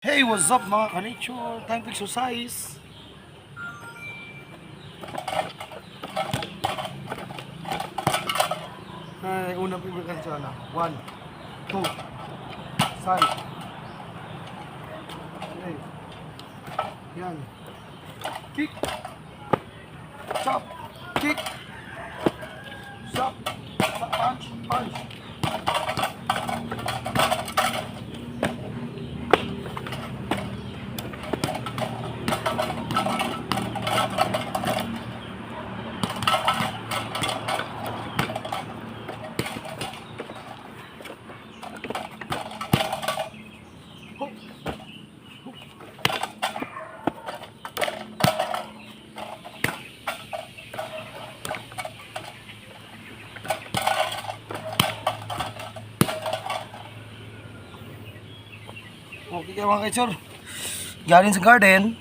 Hey, what's up mga kanature? Time to exercise. Ay, unang pibigyan siya na. 1, 2, side. Okay. Yan. Kick. Chop. Kick. Chop. Punch. Punch. Okay kayo mga kanature. Galing sa garden.